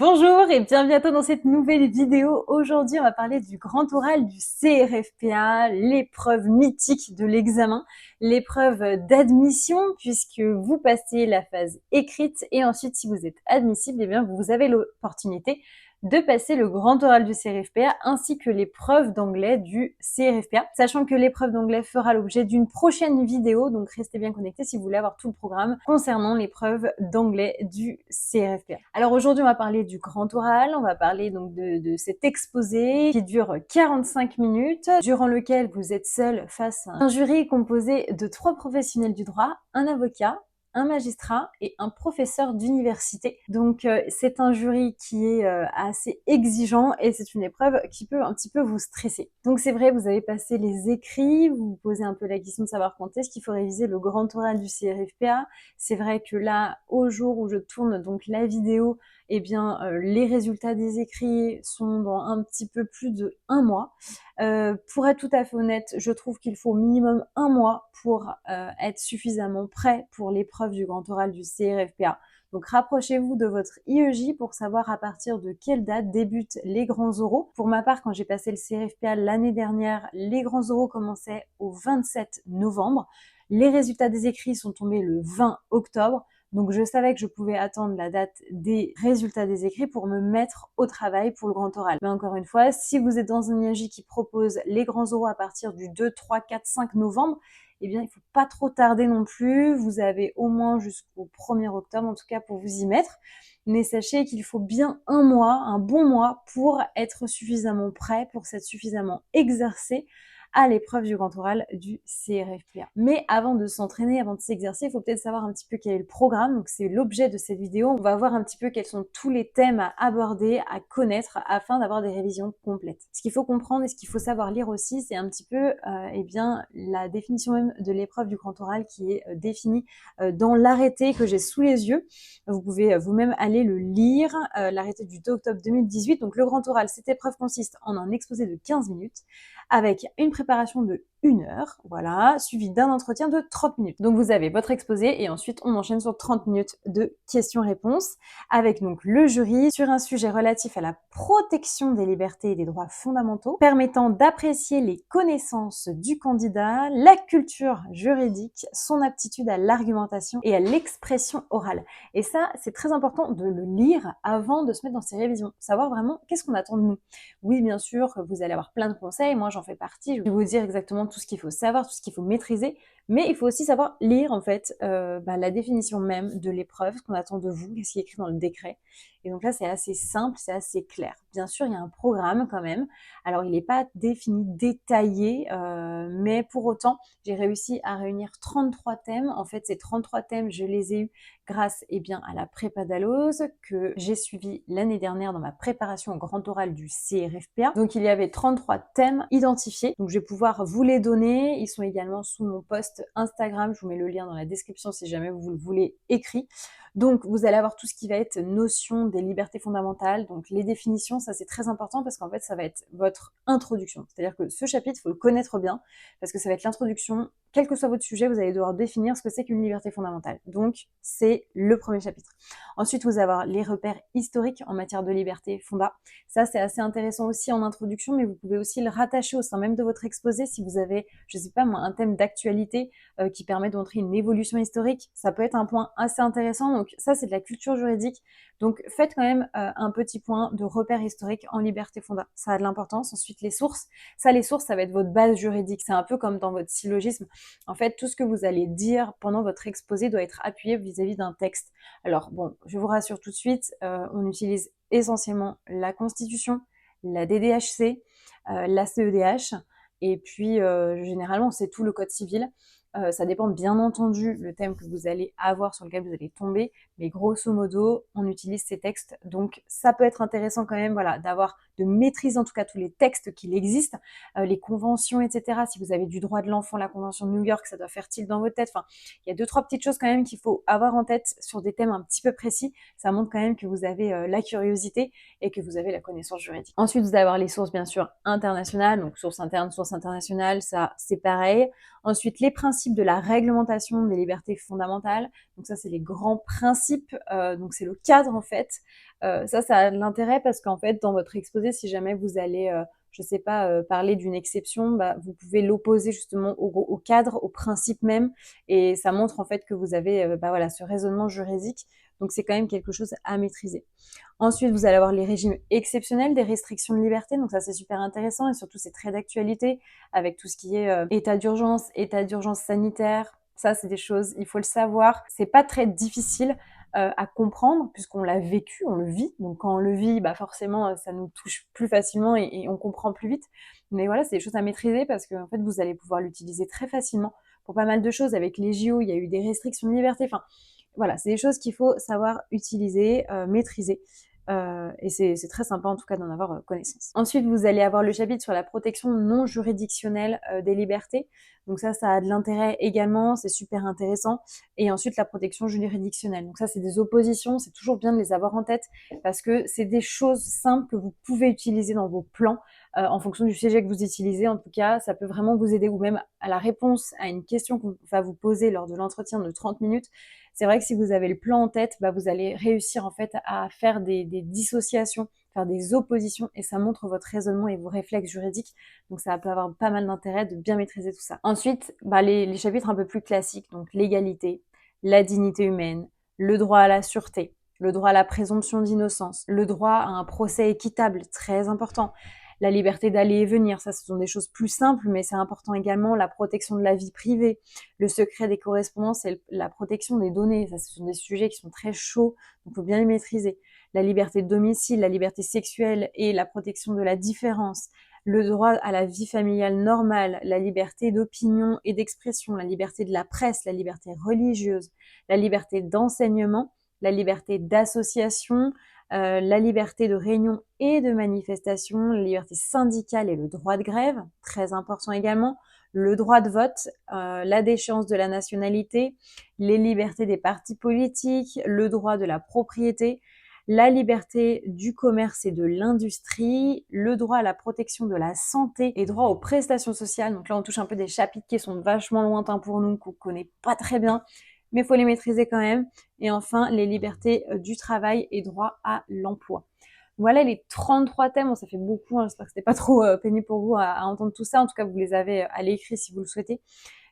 Bonjour et bienvenue à toi dans cette nouvelle vidéo. Aujourd'hui, on va parler du grand oral du CRFPA, l'épreuve mythique de l'examen, l'épreuve d'admission puisque vous passez la phase écrite et ensuite, si vous êtes admissible, eh bien, vous avez l'opportunité de passer le grand oral du CRFPA ainsi que l'épreuve d'anglais du CRFPA, sachant que l'épreuve d'anglais fera l'objet d'une prochaine vidéo, donc restez bien connectés si vous voulez avoir tout le programme concernant l'épreuve d'anglais du CRFPA. Alors aujourd'hui, on va parler du grand oral, on va parler donc de cet exposé qui dure 45 minutes, durant lequel vous êtes seul face à un jury composé de 3 professionnels du droit, un avocat, un magistrat et un professeur d'université. Donc c'est un jury qui est assez exigeant et c'est une épreuve qui peut un petit peu vous stresser. Donc c'est vrai, vous avez passé les écrits, vous vous posez un peu la question de savoir quand est-ce qu'il faut réviser le grand oral du CRFPA. C'est vrai que là, au jour où je tourne donc la vidéo, eh bien les résultats des écrits sont dans un petit peu plus de 1 mois. Pour être tout à fait honnête, je trouve qu'il faut au minimum 1 mois pour être suffisamment prêt pour l'épreuve du grand oral du CRFPA. Donc rapprochez-vous de votre IEJ pour savoir à partir de quelle date débutent les grands oraux. Pour ma part, quand j'ai passé le CRFPA l'année dernière, les grands oraux commençaient au 27 novembre. Les résultats des écrits sont tombés le 20 octobre. Donc je savais que je pouvais attendre la date des résultats des écrits pour me mettre au travail pour le grand oral. Mais encore une fois, si vous êtes dans un IEJ qui propose les grands oraux à partir du 2, 3, 4, 5 novembre, eh bien il ne faut pas trop tarder non plus. Vous avez au moins jusqu'au 1er octobre en tout cas pour vous y mettre. Mais sachez qu'il faut bien 1 mois, un bon mois pour être suffisamment prêt, pour s'être suffisamment exercé à l'épreuve du grand oral du CRFPA. Mais avant de s'entraîner, avant de s'exercer, il faut peut-être savoir un petit peu quel est le programme. Donc c'est l'objet de cette vidéo. On va voir un petit peu quels sont tous les thèmes à aborder, à connaître afin d'avoir des révisions complètes. Ce qu'il faut comprendre et ce qu'il faut savoir lire aussi, c'est un petit peu eh bien la définition même de l'épreuve du grand oral qui est définie dans l'arrêté que j'ai sous les yeux. Vous pouvez vous-même aller le lire, l'arrêté du 2 octobre 2018. Donc le grand oral, cette épreuve consiste en un exposé de 15 minutes avec une préparation de 1 heure, voilà, suivi d'un entretien de 30 minutes. Donc vous avez votre exposé et ensuite on enchaîne sur 30 minutes de questions-réponses avec donc le jury sur un sujet relatif à la protection des libertés et des droits fondamentaux, permettant d'apprécier les connaissances du candidat, la culture juridique, son aptitude à l'argumentation et à l'expression orale. Et ça, c'est très important de le lire avant de se mettre dans ces révisions, savoir vraiment qu'est-ce qu'on attend de nous. Oui, bien sûr, vous allez avoir plein de conseils, moi j'en fais partie, je vais vous dire exactement tout ce qu'il faut savoir, tout ce qu'il faut maîtriser, mais il faut aussi savoir lire en fait la définition même de l'épreuve, ce qu'on attend de vous, qu'est-ce qui est écrit dans le décret. Et donc là, c'est assez simple, c'est assez clair. Bien sûr, il y a un programme quand même. Alors, il n'est pas défini, détaillé, mais pour autant, j'ai réussi à réunir 33 thèmes. En fait, ces 33 thèmes, je les ai eus grâce bien, à la prépa Dalloz que j'ai suivi l'année dernière dans ma préparation au grand oral du CRFPA. Donc, il y avait 33 thèmes identifiés. Donc, je vais pouvoir vous les donner. Ils sont également sous mon post Instagram. Je vous mets le lien dans la description si jamais vous le voulez écrit. Donc, vous allez avoir tout ce qui va être notion des libertés fondamentales, donc les définitions, ça c'est très important parce qu'en fait, ça va être votre introduction. C'est-à-dire que ce chapitre, il faut le connaître bien parce que ça va être l'introduction. Quel que soit votre sujet, vous allez devoir définir ce que c'est qu'une liberté fondamentale. Donc, c'est le premier chapitre. Ensuite, vous allez avoir les repères historiques en matière de liberté fonda. Ça, c'est assez intéressant aussi en introduction, mais vous pouvez aussi le rattacher au sein même de votre exposé si vous avez, je sais pas moi, un thème d'actualité qui permet de montrer une évolution historique. Ça peut être un point assez intéressant. Donc ça, c'est de la culture juridique. Donc faites quand même un petit point de repère historique en liberté fonda. Ça a de l'importance. Ensuite, les sources. Ça, les sources, ça va être votre base juridique. C'est un peu comme dans votre syllogisme. En fait, tout ce que vous allez dire pendant votre exposé doit être appuyé vis-à-vis d'un texte. Alors bon, je vous rassure tout de suite, on utilise essentiellement la Constitution, la DDHC, la CEDH, et puis généralement c'est tout le code civil. Ça dépend bien entendu le thème que vous allez avoir, sur lequel vous allez tomber, mais grosso modo, on utilise ces textes. Donc ça peut être intéressant quand même, voilà, de maîtriser en tout cas tous les textes qu'il existe, les conventions, etc. Si vous avez du droit de l'enfant, la convention de New York, ça doit faire tilt dans votre tête. Enfin, il y a 2-3 petites choses quand même qu'il faut avoir en tête sur des thèmes un petit peu précis. Ça montre quand même que vous avez la curiosité et que vous avez la connaissance juridique. Ensuite, vous allez avoir les sources bien sûr internationales, donc sources internes, sources internationales, ça c'est pareil. Ensuite, les principes de la réglementation des libertés fondamentales. Donc ça, c'est les grands principes principe, donc c'est le cadre en fait. Ça a de l'intérêt parce qu'en fait, dans votre exposé, si jamais vous allez, je sais pas, parler d'une exception, bah, vous pouvez l'opposer justement au cadre, au principe même, et ça montre en fait que vous avez, bah voilà, ce raisonnement juridique. Donc c'est quand même quelque chose à maîtriser. Ensuite, vous allez avoir les régimes exceptionnels des restrictions de liberté. Donc ça, c'est super intéressant et surtout, c'est très d'actualité avec tout ce qui est état d'urgence sanitaire. Ça, c'est des choses, il faut le savoir. C'est pas très difficile à comprendre puisqu'on l'a vécu, on le vit. Donc quand on le vit, bah forcément, ça nous touche plus facilement et on comprend plus vite. Mais voilà, c'est des choses à maîtriser parce que en fait, vous allez pouvoir l'utiliser très facilement pour pas mal de choses. Avec les JO, il y a eu des restrictions de liberté. Enfin, voilà, c'est des choses qu'il faut savoir utiliser, maîtriser. Et c'est très sympa en tout cas d'en avoir connaissance. Ensuite, vous allez avoir le chapitre sur la protection non juridictionnelle des libertés. Donc ça a de l'intérêt également, c'est super intéressant. Et ensuite, la protection juridictionnelle. Donc ça, c'est des oppositions, c'est toujours bien de les avoir en tête parce que c'est des choses simples que vous pouvez utiliser dans vos plans en fonction du sujet que vous utilisez. En tout cas, ça peut vraiment vous aider ou même à la réponse à une question qu'on va vous poser lors de l'entretien de 30 minutes. C'est vrai que si vous avez le plan en tête, bah, vous allez réussir en fait à faire des dissociations, faire des oppositions et ça montre votre raisonnement et vos réflexes juridiques. Donc ça peut avoir pas mal d'intérêt de bien maîtriser tout ça. Ensuite, bah, les chapitres un peu plus classiques, donc l'égalité, la dignité humaine, le droit à la sûreté, le droit à la présomption d'innocence, le droit à un procès équitable, très important, la liberté d'aller et venir, ça ce sont des choses plus simples, mais c'est important également, la protection de la vie privée, le secret des correspondances et la protection des données, ça ce sont des sujets qui sont très chauds, donc il faut bien les maîtriser. La liberté de domicile, la liberté sexuelle et la protection de la différence, le droit à la vie familiale normale, la liberté d'opinion et d'expression, la liberté de la presse, la liberté religieuse, la liberté d'enseignement, la liberté d'association, la liberté de réunion et de manifestation, la liberté syndicale et le droit de grève, très important également, le droit de vote, la déchéance de la nationalité, les libertés des partis politiques, le droit de la propriété, la liberté du commerce et de l'industrie, le droit à la protection de la santé et droit aux prestations sociales. Donc là, on touche un peu des chapitres qui sont vachement lointains pour nous, qu'on connaît pas très bien, mais il faut les maîtriser quand même. Et enfin, les libertés du travail et droit à l'emploi. Voilà les 33 thèmes. Bon, ça fait beaucoup, hein, j'espère que c'était pas trop pénible pour vous à entendre tout ça. En tout cas, vous les avez à l'écrit si vous le souhaitez.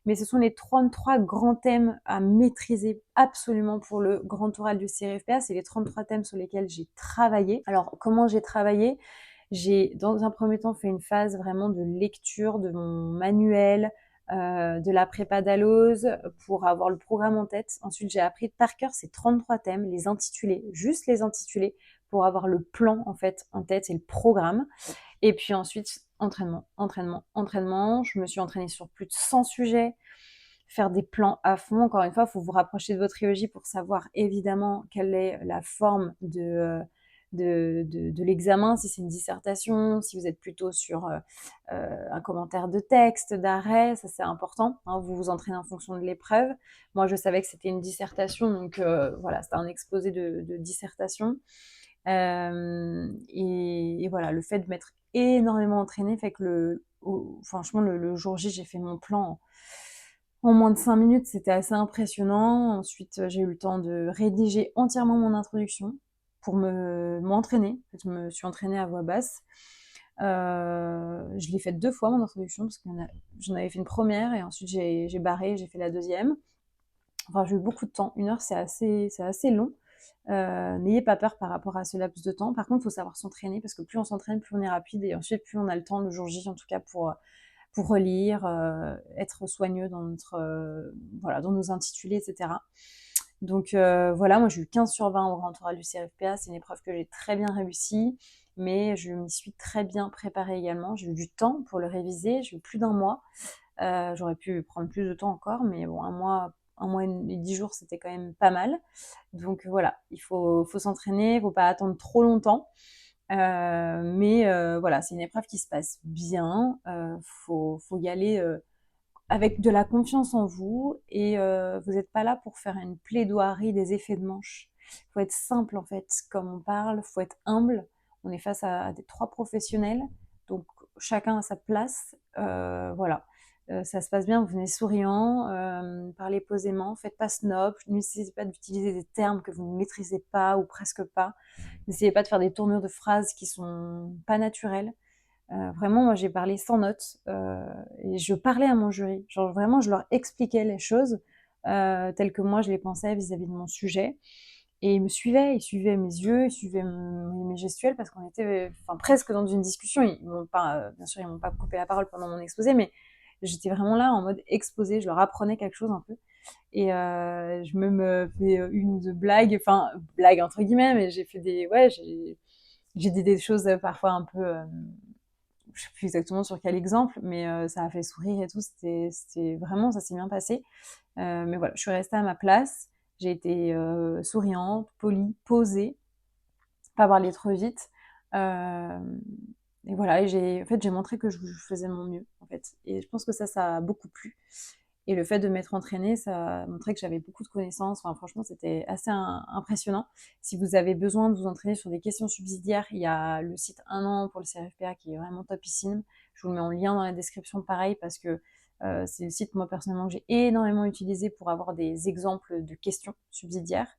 Mais ce sont les 33 grands thèmes à maîtriser absolument pour le grand oral du CRFPA. C'est les 33 thèmes sur lesquels j'ai travaillé. Alors, comment j'ai travaillé? J'ai, dans un premier temps, fait une phase vraiment de lecture de mon manuel, de la prépa d'Alloz pour avoir le programme en tête. Ensuite, j'ai appris par cœur ces 33 thèmes, les intituler, juste les intituler pour avoir le plan en fait en tête et le programme. Et puis ensuite, entraînement, entraînement, entraînement. Je me suis entraînée sur plus de 100 sujets, faire des plans à fond. Encore une fois, il faut vous rapprocher de votre trilogie pour savoir évidemment quelle est la forme de l'examen, si c'est une dissertation, si vous êtes plutôt sur un commentaire de texte, d'arrêt, ça c'est important. Hein, vous vous entraînez en fonction de l'épreuve. Moi, je savais que c'était une dissertation, donc voilà, c'était un exposé de dissertation. Et voilà, le fait de m'être énormément entraînée fait que franchement, le jour J, j'ai fait mon plan en moins de 5 minutes, c'était assez impressionnant. Ensuite, j'ai eu le temps de rédiger entièrement mon introduction pour m'entraîner. En fait, je me suis entraînée à voix basse. Je l'ai faite 2 fois, mon introduction, parce que j'en avais fait une première et ensuite j'ai barré, j'ai fait la deuxième. Enfin, j'ai eu beaucoup de temps. 1 heure, c'est assez long. N'ayez pas peur par rapport à ce laps de temps. Par contre, il faut savoir s'entraîner parce que plus on s'entraîne, plus on est rapide et ensuite plus on a le temps le jour J, en tout cas pour relire, être soigneux dans voilà, dans nos intitulés, etc. Donc voilà, moi j'ai eu 15 sur 20 au grand oral du CRFPA, c'est une épreuve que j'ai très bien réussie, mais je m'y suis très bien préparée également. J'ai eu du temps pour le réviser, j'ai eu plus d'1 mois. J'aurais pu prendre plus de temps encore, mais bon, 1 mois et 10 jours, c'était quand même pas mal. Donc voilà, il faut s'entraîner, il faut pas attendre trop longtemps. Mais voilà, c'est une épreuve qui se passe bien. Faut y aller avec de la confiance en vous et vous n'êtes pas là pour faire une plaidoirie des effets de manche. Il faut être simple en fait, comme on parle, faut être humble. On est face à des 3 professionnels, donc chacun a sa place. Voilà. ça se passe bien, vous venez souriant, parlez posément, faites pas snob, n'essayez pas d'utiliser des termes que vous ne maîtrisez pas ou presque pas. N'essayez pas de faire des tournures de phrases qui sont pas naturelles. Vraiment, moi, j'ai parlé sans notes et je parlais à mon jury. Genre vraiment, je leur expliquais les choses telles que moi je les pensais vis-à-vis de mon sujet. Et ils suivaient mes yeux, ils suivaient mes gestuels parce qu'on était presque dans une discussion. Ils m'ont pas, bien sûr, ils m'ont pas coupé la parole pendant mon exposé, mais j'étais vraiment là en mode exposé. Je leur apprenais quelque chose un peu. Et je me fais une ou deux blagues, enfin blagues entre guillemets, mais j'ai fait j'ai dit des choses parfois un peu je sais plus exactement sur quel exemple, mais ça a fait sourire et tout. C'était vraiment, ça s'est bien passé. Mais voilà, je suis restée à ma place. J'ai été souriante, polie, posée, pas parler trop vite. Et voilà, en fait, j'ai montré que je faisais de mon mieux, en fait. Et je pense que ça a beaucoup plu. Et le fait de m'être entraînée, ça a montré que j'avais beaucoup de connaissances. Enfin, franchement, c'était assez impressionnant. Si vous avez besoin de vous entraîner sur des questions subsidiaires, il y a le site 1 an pour le CRFPA qui est vraiment topissime. Je vous le mets en lien dans la description, pareil, parce que c'est le site, moi, personnellement, que j'ai énormément utilisé pour avoir des exemples de questions subsidiaires.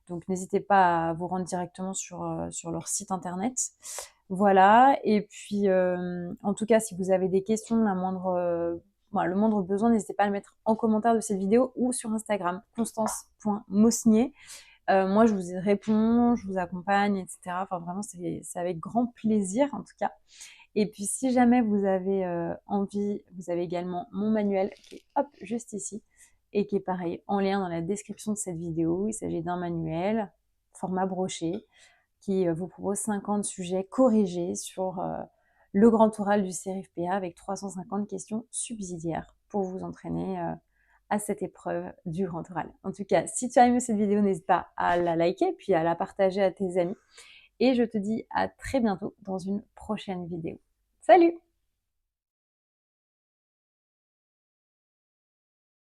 Donc, n'hésitez pas à vous rendre directement sur leur site internet. Voilà. Et puis, en tout cas, si vous avez des questions, le moindre besoin, n'hésitez pas à le mettre en commentaire de cette vidéo ou sur Instagram, constance.mosnier. Moi, je vous y réponds, je vous accompagne, etc. Enfin, vraiment, c'est avec grand plaisir, en tout cas. Et puis, si jamais vous avez envie, vous avez également mon manuel qui est hop, juste ici et qui est pareil, en lien dans la description de cette vidéo. Il s'agit d'un manuel, format broché, qui vous propose 50 sujets corrigés sur le grand oral du CRFPA avec 350 questions subsidiaires pour vous entraîner à cette épreuve du grand oral. En tout cas, si tu as aimé cette vidéo, n'hésite pas à la liker puis à la partager à tes amis. Et je te dis à très bientôt dans une prochaine vidéo. Salut!